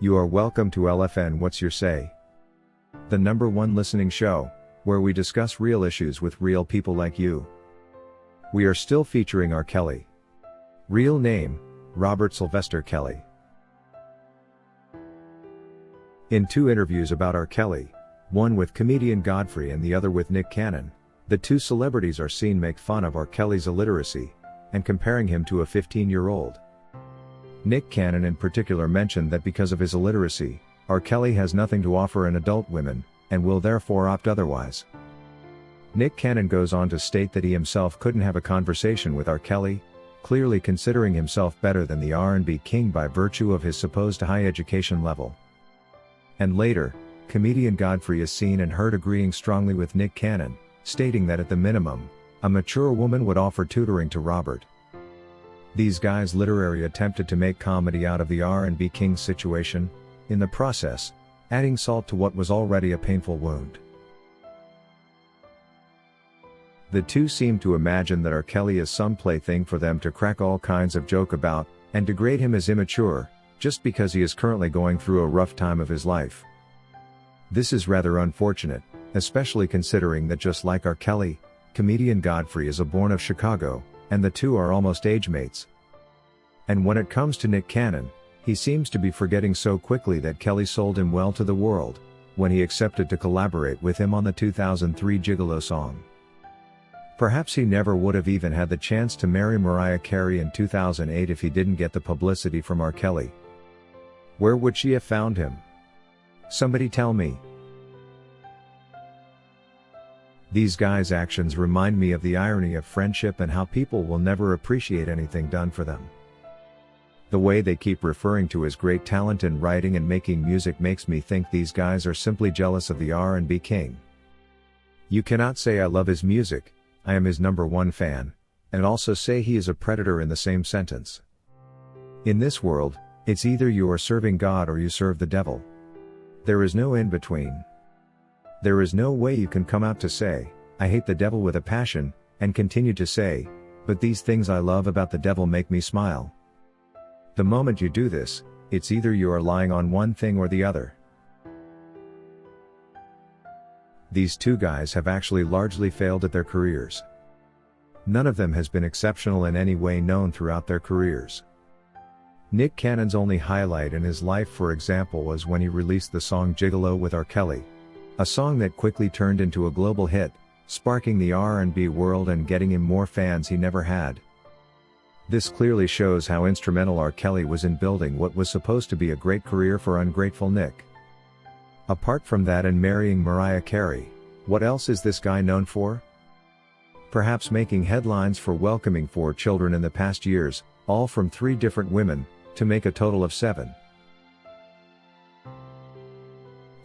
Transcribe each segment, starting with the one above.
You are welcome to LFN What's Your Say? The #1 listening show, where we discuss real issues with real people like you. We are still featuring R. Kelly. Real name, Robert Sylvester Kelly. In 2 interviews about R. Kelly, one with comedian Godfrey and the other with Nick Cannon, the 2 celebrities are seen make fun of R. Kelly's illiteracy, and comparing him to a 15-year-old. Nick Cannon in particular mentioned that because of his illiteracy, R. Kelly has nothing to offer an adult women, and will therefore opt otherwise. Nick Cannon goes on to state that he himself couldn't have a conversation with R. Kelly, clearly considering himself better than the R&B king by virtue of his supposed high education level. And later, comedian Godfrey is seen and heard agreeing strongly with Nick Cannon, stating that at the minimum, a mature woman would offer tutoring to Robert. These guys literally attempted to make comedy out of the R&B king's situation, in the process, adding salt to what was already a painful wound. The 2 seem to imagine that R. Kelly is some plaything for them to crack all kinds of joke about, and degrade him as immature, just because he is currently going through a rough time of his life. This is rather unfortunate, especially considering that just like R. Kelly, comedian Godfrey is born of Chicago, and the 2 are almost age mates. And when it comes to Nick Cannon, he seems to be forgetting so quickly that Kelly sold him well to the world, when he accepted to collaborate with him on the 2003 Gigolo song. Perhaps he never would have even had the chance to marry Mariah Carey in 2008 if he didn't get the publicity from R. Kelly. Where would she have found him? Somebody tell me. These guys' actions remind me of the irony of friendship and how people will never appreciate anything done for them. The way they keep referring to his great talent in writing and making music makes me think these guys are simply jealous of the R&B king. You cannot say I love his music, I am his #1 fan, and also say he is a predator in the same sentence. In this world, it's either you are serving God or you serve the devil. There is no in between. There is no way you can come out to say, I hate the devil with a passion, and continue to say, but these things I love about the devil make me smile. The moment you do this, it's either you are lying on one thing or the other. These 2 guys have actually largely failed at their careers. None of them has been exceptional in any way known throughout their careers. Nick Cannon's only highlight in his life, for example, was when he released the song Gigolo with R. Kelly, a song that quickly turned into a global hit, sparking the R&B world and getting him more fans he never had. This clearly shows how instrumental R. Kelly was in building what was supposed to be a great career for ungrateful Nick. Apart from that and marrying Mariah Carey, what else is this guy known for? Perhaps making headlines for welcoming 4 children in the past years, all from 3 different women, to make a total of 7.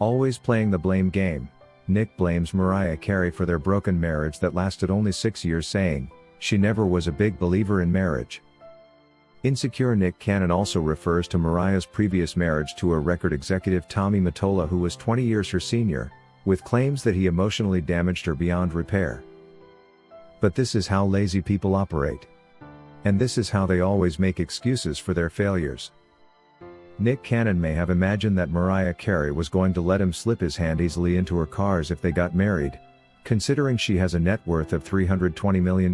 Always playing the blame game, Nick blames Mariah Carey for their broken marriage that lasted only 6 years, saying, she never was a big believer in marriage. Insecure Nick Cannon also refers to Mariah's previous marriage to a record executive Tommy Mottola, who was 20 years her senior, with claims that he emotionally damaged her beyond repair. But this is how lazy people operate. And this is how they always make excuses for their failures. Nick Cannon may have imagined that Mariah Carey was going to let him slip his hand easily into her cars if they got married, considering she has a net worth of $320 million.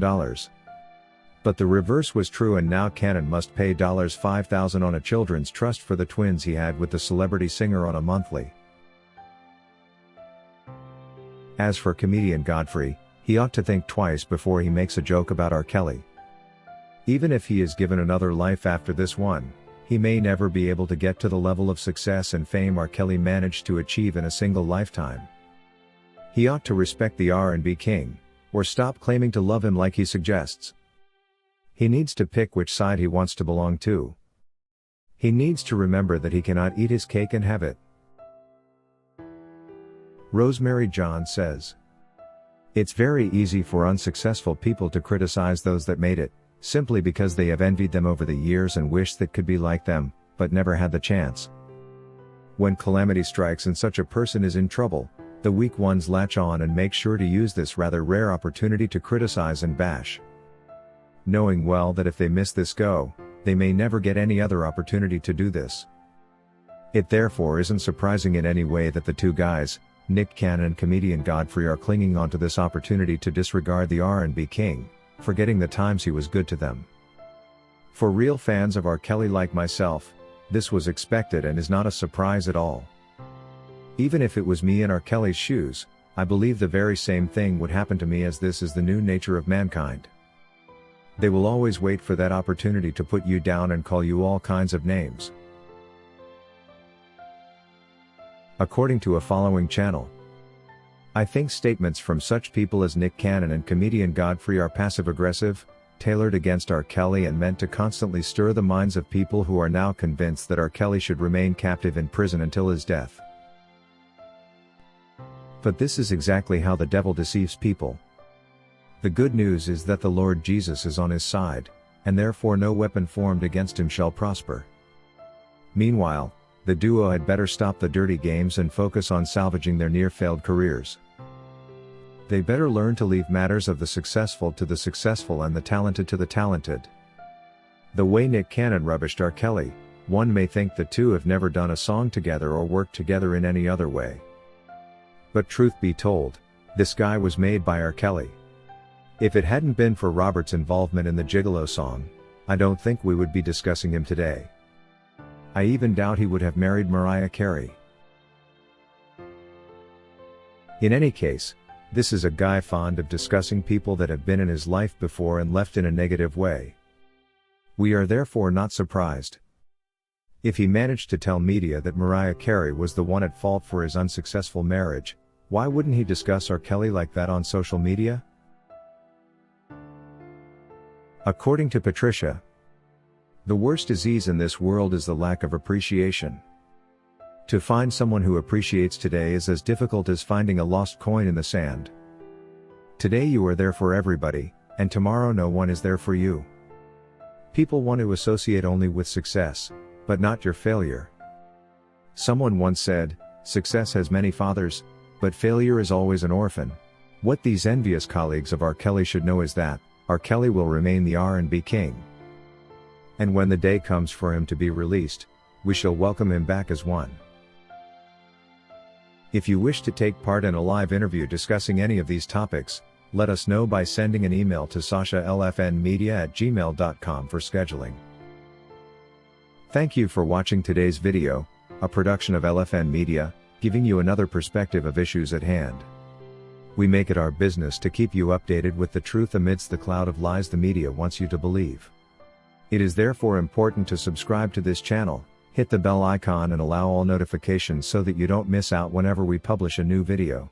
But the reverse was true, and now Cannon must pay $5,000 on a children's trust for the twins he had with the celebrity singer on a monthly. As for comedian Godfrey, he ought to think twice before he makes a joke about R. Kelly. Even if he is given another life after this one, he may never be able to get to the level of success and fame R. Kelly managed to achieve in a single lifetime. He ought to respect the R&B king, or stop claiming to love him like he suggests. He needs to pick which side he wants to belong to. He needs to remember that he cannot eat his cake and have it. Rosemary John says, it's very easy for unsuccessful people to criticize those that made it, simply because they have envied them over the years and wish that could be like them, but never had the chance. When calamity strikes and such a person is in trouble, the weak ones latch on and make sure to use this rather rare opportunity to criticize and bash. Knowing well that if they miss this go, they may never get any other opportunity to do this. It therefore isn't surprising in any way that the two guys, Nick Cannon and comedian Godfrey, are clinging onto this opportunity to disregard the R&B king, forgetting the times he was good to them. For real fans of R. Kelly like myself, this was expected and is not a surprise at all. Even if it was me in R. Kelly's shoes, I believe the very same thing would happen to me, as this is the new nature of mankind. They will always wait for that opportunity to put you down and call you all kinds of names. According to a following channel, I think statements from such people as Nick Cannon and comedian Godfrey are passive-aggressive, tailored against R. Kelly, and meant to constantly stir the minds of people who are now convinced that R. Kelly should remain captive in prison until his death. But this is exactly how the devil deceives people. The good news is that the Lord Jesus is on his side, and therefore no weapon formed against him shall prosper. Meanwhile, the duo had better stop the dirty games and focus on salvaging their near-failed careers. They better learn to leave matters of the successful to the successful and the talented to the talented. The way Nick Cannon rubbished R. Kelly, one may think the two have never done a song together or worked together in any other way. But truth be told, this guy was made by R. Kelly. If it hadn't been for Robert's involvement in the Gigolo song, I don't think we would be discussing him today. I even doubt he would have married Mariah Carey. In any case, this is a guy fond of discussing people that have been in his life before and left in a negative way. We are therefore not surprised. If he managed to tell media that Mariah Carey was the one at fault for his unsuccessful marriage, why wouldn't he discuss R. Kelly like that on social media? According to Patricia, the worst disease in this world is the lack of appreciation. To find someone who appreciates today is as difficult as finding a lost coin in the sand. Today you are there for everybody, and tomorrow no one is there for you. People want to associate only with success, but not your failure. Someone once said, "Success has many fathers, but failure is always an orphan." What these envious colleagues of R. Kelly should know is that, R. Kelly will remain the R&B king. And when the day comes for him to be released, we shall welcome him back as one. If you wish to take part in a live interview discussing any of these topics, let us know by sending an email to sashalfnmedia@gmail.com for scheduling. Thank you for watching today's video, a production of LFN Media, giving you another perspective of issues at hand. We make it our business to keep you updated with the truth amidst the cloud of lies the media wants you to believe. It is therefore important to subscribe to this channel, hit the bell icon and allow all notifications so that you don't miss out whenever we publish a new video.